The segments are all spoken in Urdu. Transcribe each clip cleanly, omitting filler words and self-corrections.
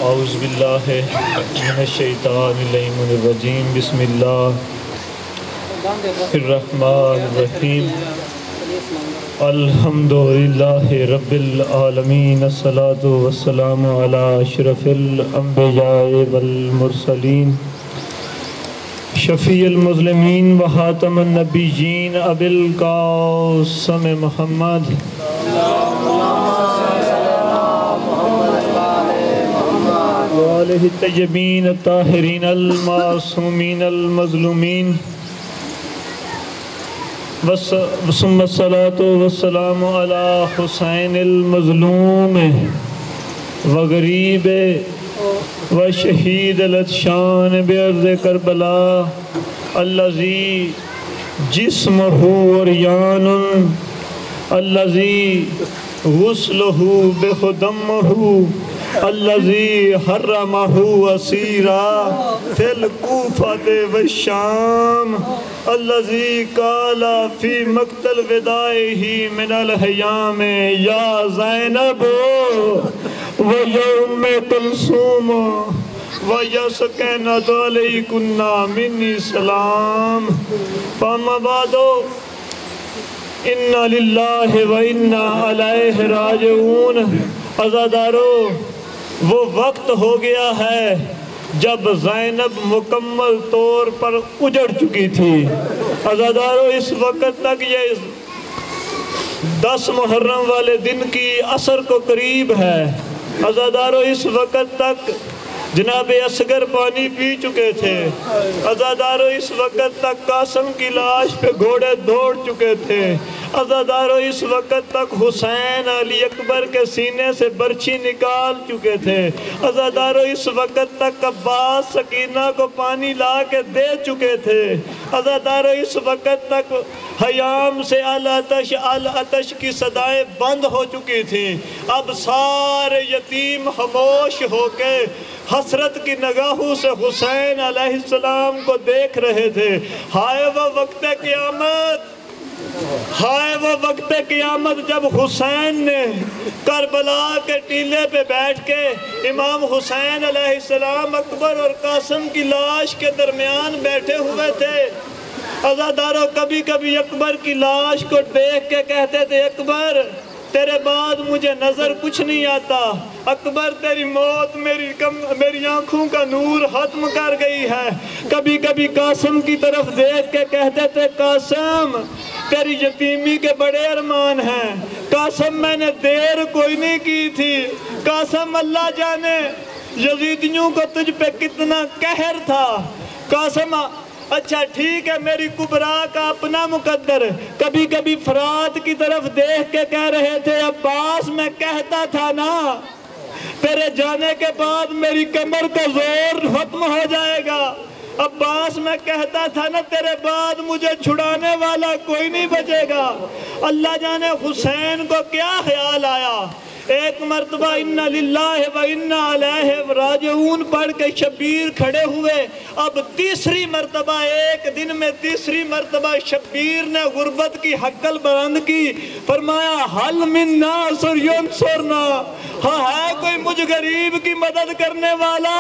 اعوذ باللہ من الشیطان الرجیم بسم اللہ الرحمن الرحیم الحمدللہ رب العالمین الصلاة والسلام علی اشرف الانبیاء والمرسلین شفیع المظلمین و خاتم النبیین ابی القاسم محمد وآلہ الطیبین الطاہرین المعصومین المظلومین ثم الصلاة والسلام علی حسین المظلوم وغریب وشہید الاتشان بارض کربلا الذی جسمہ عریان الذی غسلہ بخدمہ الذی حرمہ اسیرا فی الکوفۃ والشام الذی قال فی مقتل وداعہ من الحیام یا زینب و یوم کلثوم و یسکنۃ علیکن منی سلام فاما بعد انا للہ و انا الیہ راجعون۔ عزادارو، وہ وقت ہو گیا ہے جب زینب مکمل طور پر اجڑ چکی تھی۔ عزادارو، اس وقت تک یہ 10 محرم والے دن کی عصر کو قریب ہے۔ عزادارو، اس وقت تک جناب اصغر پانی پی چکے تھے۔ عزادارو، اس وقت تک قاسم کی لاش پہ گھوڑے دوڑ چکے تھے۔ عزادارو، اس وقت تک حسین علی اکبر کے سینے سے برچھی نکال چکے تھے۔ عزادارو، اس وقت تک عباس سکینہ کو پانی لا کے دے چکے تھے۔ عزادارو، اس وقت تک حیام سے العطش کی صدائیں بند ہو چکی تھیں۔ اب سارے یتیم خاموش ہو کے حسرت کی نگاہوں سے حسین علیہ السلام کو دیکھ رہے تھے۔ ہائے وہ وقت قیامت، ہائے وہ وقت قیامت جب حسین نے کربلا کے ٹیلے پہ بیٹھ کے امام حسین علیہ السلام اکبر اور قاسم کی لاش کے درمیان بیٹھے ہوئے تھے۔ عزادارو، کبھی کبھی اکبر کی لاش کو دیکھ کے کہتے تھے، اکبر تیرے بعد مجھے نظر کچھ نہیں آتا، اکبر تیری موت میری آنکھوں کا نور ختم کر گئی ہے۔ کبھی کبھی قاسم کی طرف دیکھ کے کہتے تھے، قاسم تیری یتیمی کے بڑے ارمان ہیں، قاسم میں نے دیر کوئی نہیں کی تھی، قاسم اللہ جانے یزیدیوں کو تجھ پہ کتنا قہر تھا، قاسم اچھا ٹھیک ہے میری کبرا کا اپنا مقدر۔ کبھی کبھی فرات کی طرف دیکھ کے کہہ رہے تھے، عباس میں کہتا تھا نا تیرے جانے کے بعد میری کمر کا زور ختم ہو جائے گا، عباس میں کہتا تھا نا تیرے بعد مجھے چھڑانے والا کوئی نہیں بچے گا۔ اللہ جانے حسین کو کیا خیال آیا، ایک مرتبہ انا للہ و انا الیہ راجعون پڑھ کے شبیر کھڑے ہوئے۔ اب تیسری مرتبہ، ایک دن میں تیسری مرتبہ شبیر نے غربت کی حقل بلند کی، فرمایا حل من ناصر ینصرنا، ہاں ہے کوئی مجھ غریب کی مدد کرنے والا،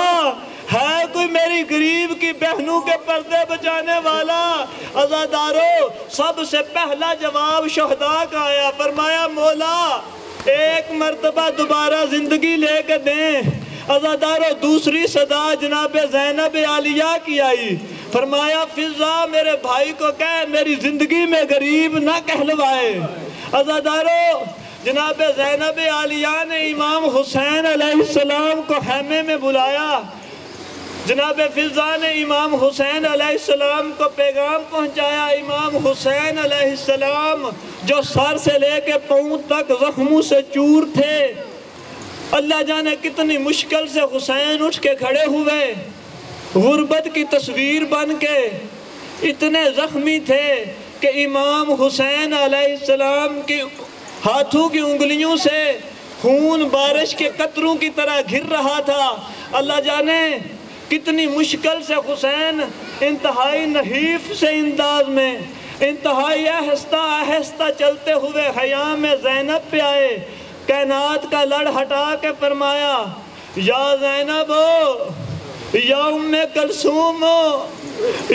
ہے کوئی میری غریب کی بہنوں کے پردے بچانے والا۔ عزادارو، سب سے پہلا جواب شہداء کا آیا، فرمایا مولا ایک مرتبہ دوبارہ زندگی لے کے دیں۔ عزادارو، دوسری صدا جناب زینب عالیہ کی آئی، فرمایا فضا میرے بھائی کو کہے میری زندگی میں غریب نہ کہلوائے۔ عزادارو، جناب زینب عالیہ نے امام حسین علیہ السلام کو خیمے میں بلایا۔ جناب فضا نے امام حسین علیہ السلام کو پیغام پہنچایا۔ امام حسین علیہ السلام جو سر سے لے کے پاؤں تک زخموں سے چور تھے، اللہ جانے کتنی مشکل سے حسین اٹھ کے کھڑے ہوئے، غربت کی تصویر بن کے اتنے زخمی تھے کہ امام حسین علیہ السلام کی ہاتھوں کی انگلیوں سے خون بارش کے قطروں کی طرح گر رہا تھا۔ اللہ جانے کتنی مشکل سے حسین انتہائی نحیف سے انداز میں انتہائی آہستہ آہستہ چلتے ہوئے خیام زینب پہ آئے، کائنات کا لڑ ہٹا کے فرمایا یا زینب ہو، یا ام کلثوم ہو،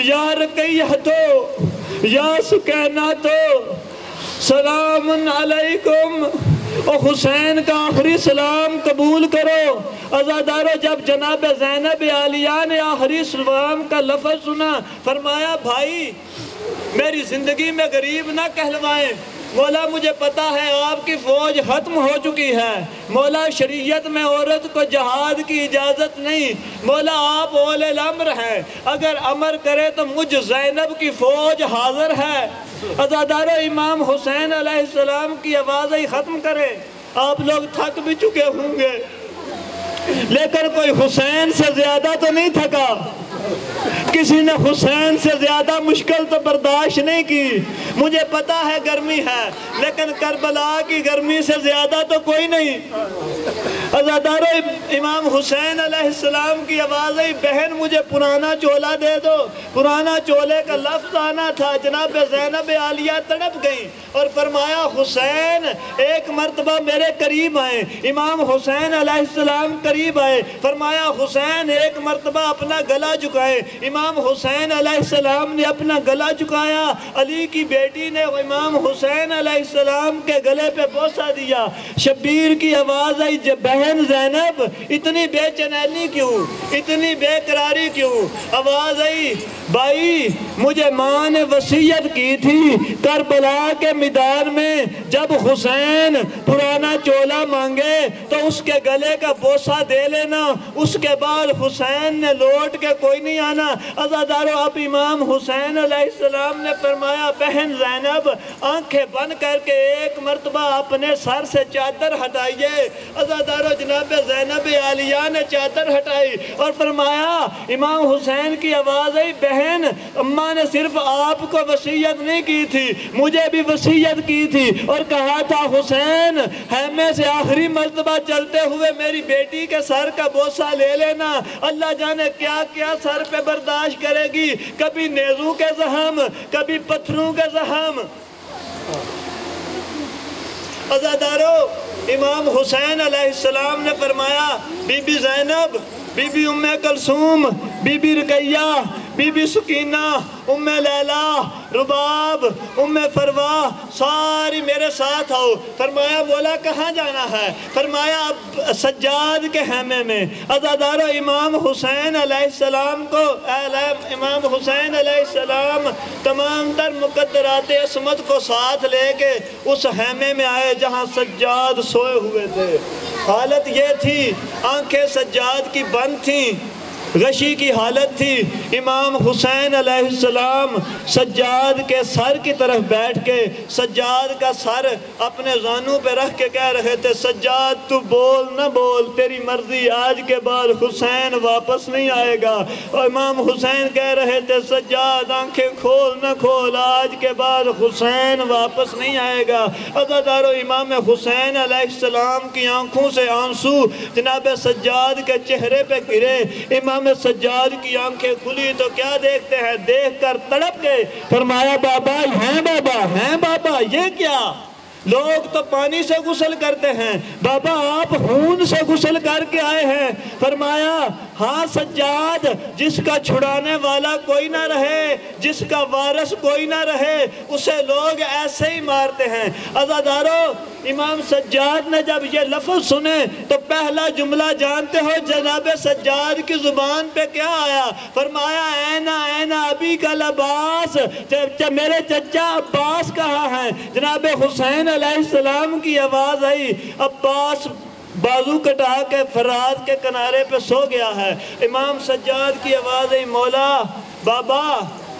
یا رقیہ تو، یا سکینہ تو، سلام علیکم۔ اور حسین کا آخری سلام قبول کرو۔ عزادارو، جب جناب زینب عالیہ نے آخری سلام کا لفظ سنا، فرمایا بھائی میری زندگی میں غریب نہ کہلوائیں، مولا مجھے پتا ہے آپ کی فوج ختم ہو چکی ہے، مولا شریعت میں عورت کو جہاد کی اجازت نہیں، مولا آپ اولی الامر ہیں، اگر امر کرے تو مجھ زینب کی فوج حاضر ہے۔ عزادارو، امام حسین علیہ السلام کی آواز ہی ختم کرے۔ آپ لوگ تھک بھی چکے ہوں گے، لیکن کوئی حسین سے زیادہ تو نہیں تھکا، کسی نے حسین سے زیادہ مشکل تو برداشت نہیں کی۔ مجھے پتا ہے گرمی ہے، لیکن کربلا کی گرمی سے زیادہ تو کوئی نہیں۔ عزادارو، امام حسین علیہ السلام کی آواز ہے، بہن مجھے پرانا چولا دے دو۔ پرانا چولے کا لفظ آنا تھا، جناب زینب عالیہ تڑپ گئی اور فرمایا حسین ایک مرتبہ میرے قریب آئے۔ امام حسین علیہ السلام قریب آئے، فرمایا حسین ایک مرتبہ اپنا گلا جھکائے۔ امام حسین علیہ السلام نے اپنا گلا جھکایا، علی کی بیٹی نے امام حسین علیہ السلام کے گلے پہ بوسہ دیا۔ شبیر کی آواز آئی، بہن زینب اتنی بے چینی کیوں، اتنی بے قراری کیوں؟ آواز آئی، بھائی مجھے ماں نے وصیت کی تھی کربلا کے میدان میں جب حسین پرانا چولا مانگے تو اس کے گلے کا بوسہ دے لینا، اس کے بعد حسین نے لوٹ کے کوئی نہیں آنا۔ عزادارو، اب امام حسین علیہ السلام نے فرمایا بہن زینب آنکھیں بند کر کے ایک مرتبہ اپنے سر سے چادر ہٹائیے۔ عزادارو، جناب زینب عالیہ نے چادر ہٹائی اور فرمایا، امام حسین کی آواز آئی، بہن اماں نے صرف آپ کو وصیت نہیں کی تھی، مجھے بھی وصیت کی تھی اور کہا تھا حسین خیمے سے آخری مرتبہ چلتے ہوئے میری بیٹی کے سر کا بوسہ لے لینا۔ اللہ جانے کیا کیا سر پہ برداشت کرے گی، کبھی نیزوں کے زخم، کبھی پتھروں کے زخم۔ عزادارو، امام حسین علیہ السلام نے فرمایا بی بی زینب، بی بی ام کلثوم، بی بی رقیہ، بی بی سکینہ، ام لیلہ، رباب، ام فروا، ساری میرے ساتھ آؤ۔ فرمایا مولا کہاں جانا ہے؟ فرمایا اب سجاد کے خیمے میں۔ عزادارو، امام حسین علیہ السلام کو امام حسین علیہ السلام تمام تر مقدرات عصمت کو ساتھ لے کے اس خیمے میں آئے جہاں سجاد سوئے ہوئے تھے۔ حالت یہ تھی، آنکھیں سجاد کی بند تھیں، غشی کی حالت تھی۔ امام حسین علیہ السلام سجاد کے سر کی طرف بیٹھ کے سجاد کا سر اپنے زانوں پہ رکھ کے کہہ رہے تھے، سجاد تو بول نہ بول، تیری مرضی، آج کے بعد حسین واپس نہیں آئے گا۔ اور امام حسین کہہ رہے تھے، سجاد آنکھیں کھول نہ کھول، آج کے بعد حسین واپس نہیں آئے گا۔ عزادارو، امام حسین علیہ السلام کی آنکھوں سے آنسو جناب سجاد کے چہرے پہ گرے۔ امام سجاد کی آنکھیں کھلی تو کیا دیکھتے ہیں؟ دیکھ کر تڑپ گئے۔ فرمایا بابا ہیں، بابا ہیں، بابا یہ کیا؟ لوگ تو پانی سے غسل کرتے ہیں، بابا آپ خون سے غسل کر کے آئے ہیں۔ فرمایا ہاں سجاد، جس کا چھڑانے والا کوئی نہ رہے، جس کا وارث کوئی نہ رہے، اسے لوگ ایسے ہی مارتے ہیں۔ عزادارو، امام سجاد نے جب یہ لفظ سنے تو پہلا جملہ جانتے ہو جناب سجاد کی زبان پہ کیا آیا؟ فرمایا اینا اینا ابی کا لباس، میرے چچا عباس کہاں ہیں؟ جناب حسین علیہ السلام کی آواز آئی، عباس بازو کٹا کے فرات کے کنارے پہ سو گیا ہے۔ امام سجاد کی آواز آئی، مولا بابا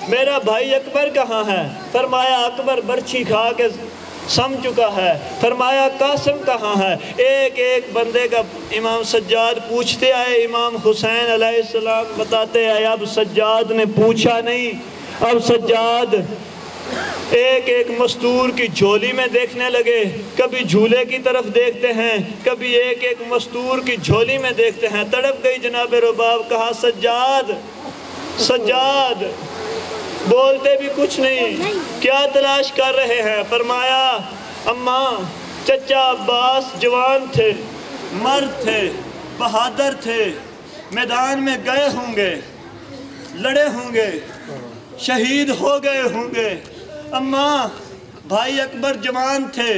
میرا بھائی اکبر کہاں ہے؟ فرمایا اکبر برچھی کھا کے سم چکا ہے۔ فرمایا قاسم کہاں ہے؟ ایک ایک بندے کا امام سجاد پوچھتے آئے۔ امام حسین علیہ السلام بتاتے آئے، اب سجاد نے پوچھا نہیں، اب سجاد ایک ایک مستور کی جھولی میں دیکھنے لگے، کبھی جھولے کی طرف دیکھتے ہیں، کبھی ایک ایک مستور کی جھولی میں دیکھتے ہیں۔ تڑپ گئی جناب رباب، کہا سجاد سجاد، بولتے بھی کچھ نہیں، کیا تلاش کر رہے ہیں؟ فرمایا اماں چچا عباس جوان تھے، مرد تھے، بہادر تھے، میدان میں گئے ہوں گے، لڑے ہوں گے، شہید ہو گئے ہوں گے۔ اماں بھائی اکبر جوان تھے،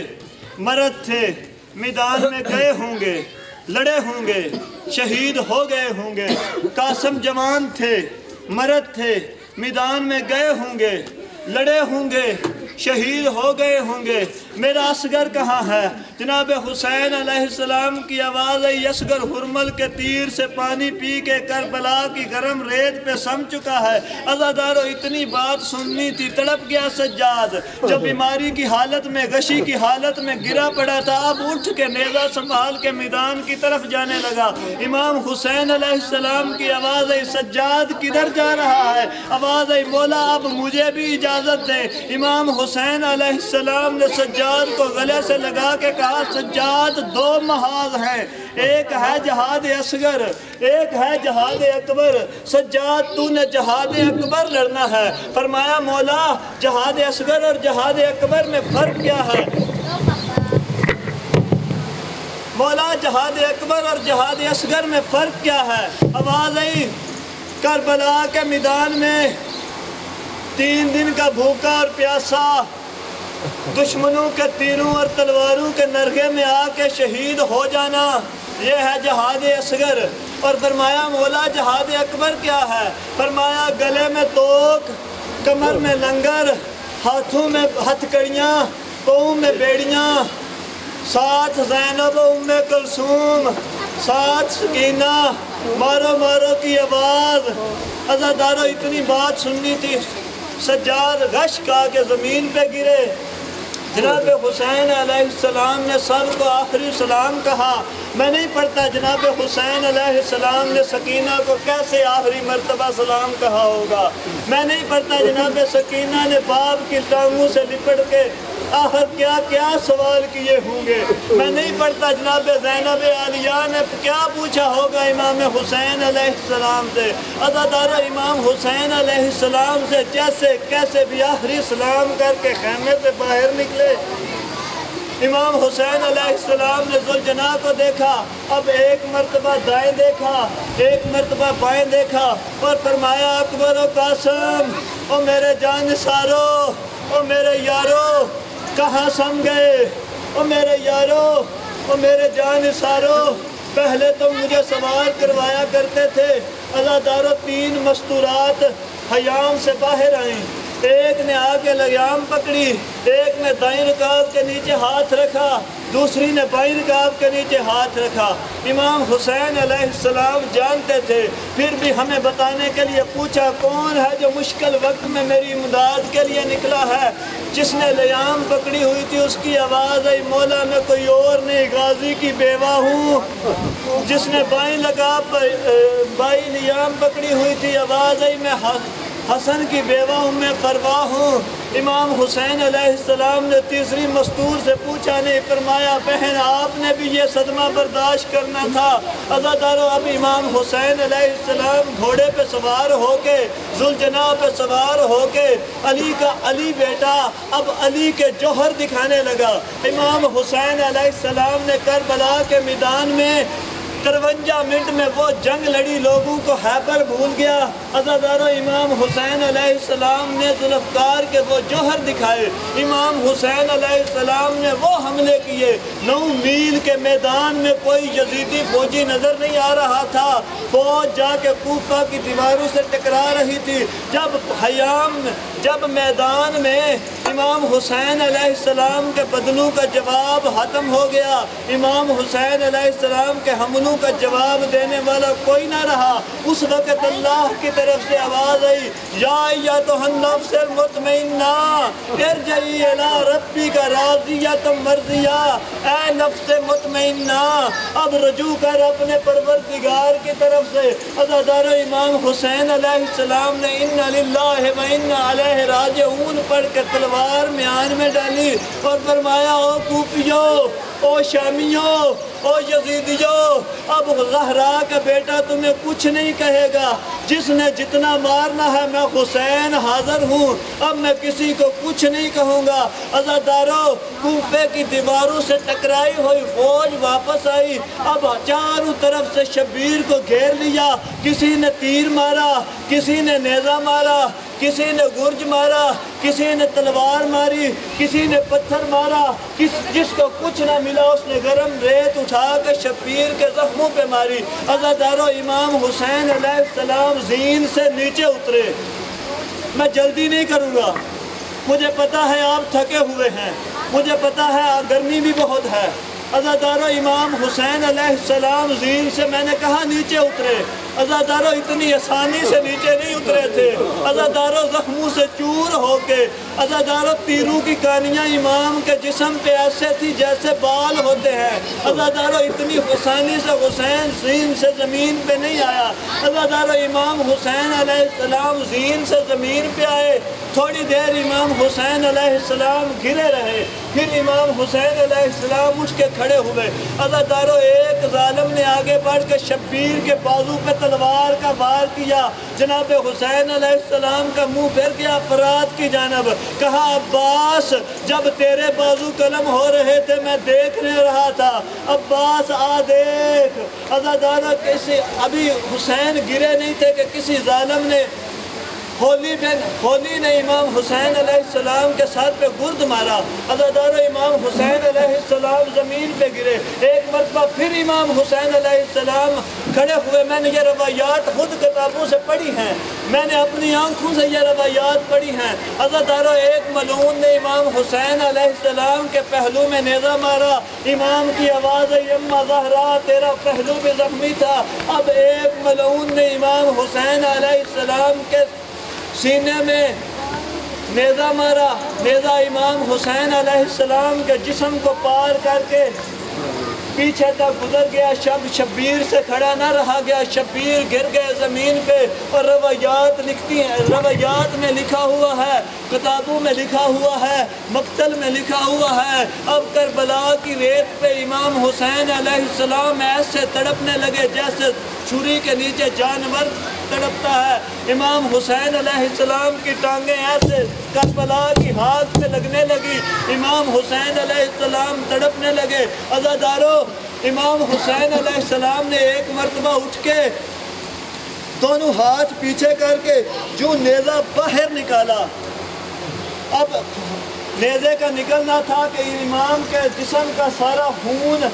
مرد تھے، میدان میں گئے ہوں گے، لڑے ہوں گے، شہید ہو گئے ہوں گے۔ قاسم جوان تھے، مرد تھے، میدان میں گئے ہوں گے، لڑے ہوں گے، شہید ہو گئے ہوں گے۔ میرا اصغر کہاں ہے؟ جناب حسین علیہ السلام کی آواز ہے، اصغر حرمل کے تیر سے پانی پی کے کربلا کی گرم ریت پہ سم چکا ہے۔ عزادارو اتنی بات سننی تھی، تڑپ گیا سجاد جو بیماری کی حالت میں، غشی کی حالت میں گرا پڑا تھا، اب اٹھ کے نیزہ سنبھال کے میدان کی طرف جانے لگا۔ امام حسین علیہ السلام کی آواز ہے، سجاد کدھر جا رہا ہے؟ آواز ہے، مولا اب مجھے بھی اجازت دے۔ امام حسین علیہ السلام نے سجاد کو گلے سے لگا کے کہا، سجاد دو محاذ ہیں، ایک ہے جہاد اصغر، ایک ہے جہاد اکبر۔ سجاد تو نے جہاد اکبر لڑنا ہے۔ فرمایا مولا جہاد اصغر اور جہاد اکبر میں فرق کیا ہے؟ مولا جہاد اکبر اور جہاد اصغر میں فرق کیا ہے؟ آواز آئی، کربلا کے میدان میں 3 دن کا بھوکا اور پیاسا دشمنوں کے تیروں اور تلواروں کے نرغے میں آ کے شہید ہو جانا، یہ ہے جہاد اصغر۔ اور فرمایا مولا جہاد اکبر کیا ہے؟ فرمایا گلے میں توک، کمر میں لنگر، ہاتھوں میں ہتھکڑیاں، پاؤں میں بیڑیاں، ساتھ زینب و ام کلثوم، ساتھ سکینہ، مارو مارو کی آواز۔ عزادارو اتنی بات سننی تھی، سجاد غش کھا کے زمین پہ گرے۔ جناب حسین علیہ السلام نے سب کو آخری سلام کہا۔ میں نہیں پڑھتا جناب حسین علیہ السلام نے سکینہ کو کیسے آخری مرتبہ سلام کہا ہوگا۔ میں نہیں پڑھتا جناب سکینہ نے باپ کی ٹانگوں سے لپٹ کے آخر کیا کیا سوال کیے ہوں گے۔ میں نہیں پڑھتا جناب زینب عالیہ نے کیا پوچھا ہوگا امام حسین علیہ السلام سے۔ عزادارو امام حسین علیہ السلام سے جیسے کیسے بھی آخری سلام کر کے خیمے سے باہر نکلے۔ امام حسین علیہ السلام نے ذوالجناح کو دیکھا، اب ایک مرتبہ دائیں دیکھا، ایک مرتبہ بائیں دیکھا اور فرمایا اکبر و قاسم، او میرے جان نثارو، او میرے یارو کہاں سم گئے؟ او میرے یارو، او میرے جان نثارو، پہلے تم مجھے سوار کروایا کرتے تھے۔ عزادارو 3 مستورات حیام سے باہر آئیں، ایک نے آ کے لگام پکڑی، ایک نے دائیں رکاب کے نیچے ہاتھ رکھا، دوسری نے بائیں رکاب کے نیچے ہاتھ رکھا۔ امام حسین علیہ السلام جانتے تھے، پھر بھی ہمیں بتانے کے لیے پوچھا کون ہے جو مشکل وقت میں میری امداد کے لیے نکلا ہے؟ جس نے لیام پکڑی ہوئی تھی اس کی آواز آئی، مولا میں کوئی اور نہیں، غازی کی بیوہ ہوں۔ جس نے بائیں لیام پکڑی ہوئی تھی آواز آئی، میں حسن کی بیوہ ام فروا ہوں۔ امام حسین علیہ السلام نے تیسری مستور سے پوچھا نہیں، فرمایا بہن آپ نے بھی یہ صدمہ برداشت کرنا تھا۔ عزادارو اب امام حسین علیہ السلام گھوڑے پہ سوار ہو کے، ذوالجناح پہ سوار ہو کے، علی کا علی بیٹا اب علی کے جوہر دکھانے لگا۔ امام حسین علیہ السلام نے کربلا کے میدان میں 53 منٹ میں وہ جنگ لڑی، لوگوں کو خیبر بھول گیا۔ عزادارو امام حسین علیہ السلام نے ذوالفقار کے وہ جوہر دکھائے، امام حسین علیہ السلام نے وہ حملے کیے۔ 9 میل کے میدان میں کوئی یزیدی فوجی نظر نہیں آ رہا تھا، فوج جا کے کوفہ کی دیواروں سے ٹکرا رہی تھی۔ جب میدان میں امام حسین علیہ السلام کے بدلوں کا جواب ختم ہو گیا، امام حسین علیہ السلام کے حملوں کا جواب دینے والا کوئی نہ رہا، اس وقت اللہ کی طرف سے آواز آئی، یا ایتھا النفس المطمئنہ ارجعی الی ربک راضیۃ مرضیہ، اے نفس مطمئنہ اب رجوع کر اپنے پروردگار کی طرف سے۔ عزادارو امام حسین علیہ السلام نے انا للہ و انا الیہ راجعون پڑھ کے تلوار میان میں ڈالی اور فرمایا، او کوفیو، او شامیوں، او یزیدیوں، اب زہرا کا بیٹا تمہیں کچھ نہیں کہے گا، جس نے جتنا مارنا ہے میں حسین حاضر ہوں، اب میں کسی کو کچھ نہیں کہوں گا۔ عزادارو، کوفے کی دیواروں سے ٹکرائی ہوئی فوج واپس آئی، اب چاروں طرف سے شبیر کو گھیر لیا، کسی نے تیر مارا، کسی نے نیزہ مارا، کسی نے گرج مارا، کسی نے تلوار ماری، کسی نے پتھر مارا، جس کو کچھ نہ ملا اس نے گرم ریت اٹھا کے شبیر کے زخموں پہ ماری۔ عزادارو، امام حسین علیہ السلام زین سے نیچے اترے۔ میں جلدی نہیں کروں گا، مجھے پتا ہے آپ تھکے ہوئے ہیں، مجھے پتا ہے گرمی بھی بہت ہے۔ عزادارو، امام حسین علیہ السلام زین سے میں نے کہا نیچے اترے۔ عزادارو، اتنی آسانی سے نیچے نہیں اترے تھے۔ عزادارو، زخموں سے چور ہو کے، عزادارو تیروں کی کانیاں امام کے جسم پہ ایسے تھی جیسے بال ہوتے ہیں۔ عزادارو، اتنی آسانی سے حسین زین سے زمین پہ نہیں آیا۔ عزادارو، امام حسین علیہ السلام زین سے زمین پہ آئے، تھوڑی دیر امام حسین علیہ السلام گرے رہے، پھر امام حسین علیہ السلام اٹھ کے کھڑے ہوئے۔ عزادارو، ایک ظالم نے آگے بڑھ کے شبیر کے بازو پہ تلوار کا وار کیا، جناب حسین علیہ السلام کا منہ پھر گیا فرات کی جانب، کہا عباس، جب تیرے بازو قلم ہو رہے تھے میں دیکھنے رہا تھا، عباس آ دیکھ۔ عزادارو، ابھی حسین گرے نہیں تھے کہ کسی ظالم نے ہولی نے امام حسین علیہ السلام کے ساتھ پہ گرد مارا۔ عزادارو، امام حسین علیہ السلام زمین پہ گرے، ایک مرتبہ پھر امام حسین علیہ السلام کھڑے ہوئے۔ میں نے یہ روایات خود کتابوں سے پڑھی ہیں، میں نے اپنی آنکھوں سے یہ روایات پڑھی ہیں۔ عزادارو، ایک ملعون نے امام حسین علیہ السلام کے پہلو میں نیزہ مارا، امام کی آواز ہے اما زہرا تیرا پہلو بھی زخمی تھا۔ اب ایک ملعون نے امام حسین علیہ السلام کے سینے میں نیزہ مارا، نیزہ امام حسین علیہ السلام کے جسم کو پار کر کے پیچھے تک گزر گیا، شبیر سے کھڑا نہ رہا گیا، شبیر گر گئے زمین پہ۔ اور روایات لکھتی ہیں، روایات میں لکھا ہوا ہے، کتابوں میں لکھا ہوا ہے، مقتل میں لکھا ہوا ہے، اب کربلا کی ریت پہ امام حسین علیہ السلام ایسے تڑپنے لگے جیسے چھری کے نیچے جانور تڑپتا ہے۔ امام حسین علیہ السلام کی ٹانگیں ایسے کربلا کی ہاتھ پہ لگنے لگی، امام حسین علیہ السلام تڑپنے لگے۔ عزادارو، امام حسین علیہ السلام نے ایک مرتبہ اٹھ کے دونوں ہاتھ پیچھے کر کے جو نیزہ باہر نکالا، اب نیزے کا نکلنا تھا کہ امام کے جسم کا سارا خون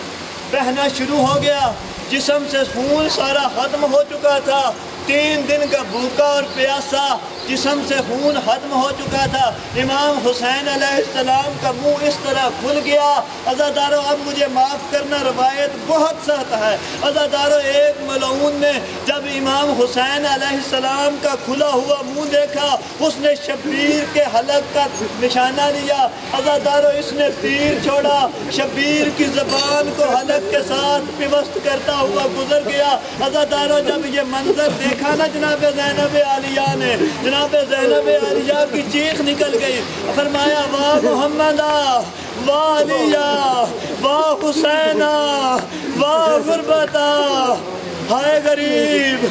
بہنا شروع ہو گیا، جسم سے خون سارا ختم ہو چکا تھا، 3 دن کا بھوکا اور پیاسا، جسم سے خون ختم ہو چکا تھا۔ امام حسین علیہ السلام کا منہ اس طرح کھل گیا۔ عزادارو، اب مجھے معاف کرنا، روایت بہت سخت ہے۔ عزادارو، ایک ملعون نے جب امام حسین علیہ السلام کا کھلا ہوا منہ دیکھا، اس نے شبیر کے حلق کا نشانہ لیا۔ عزادارو، اس نے تیر چھوڑا، شبیر کی زبان کو حلق کے ساتھ پیوست کرتا ہوا گزر گیا۔ عزادارو، جب یہ منظر دیکھا نا جناب زینب عالیہ نے، جناب زینب عالیہ کی چیخ نکل گئی، فرمایا واہ محمدہ، واہ علیہ، واہ حسینہ، واہ غربتہ، ہائے غریب۔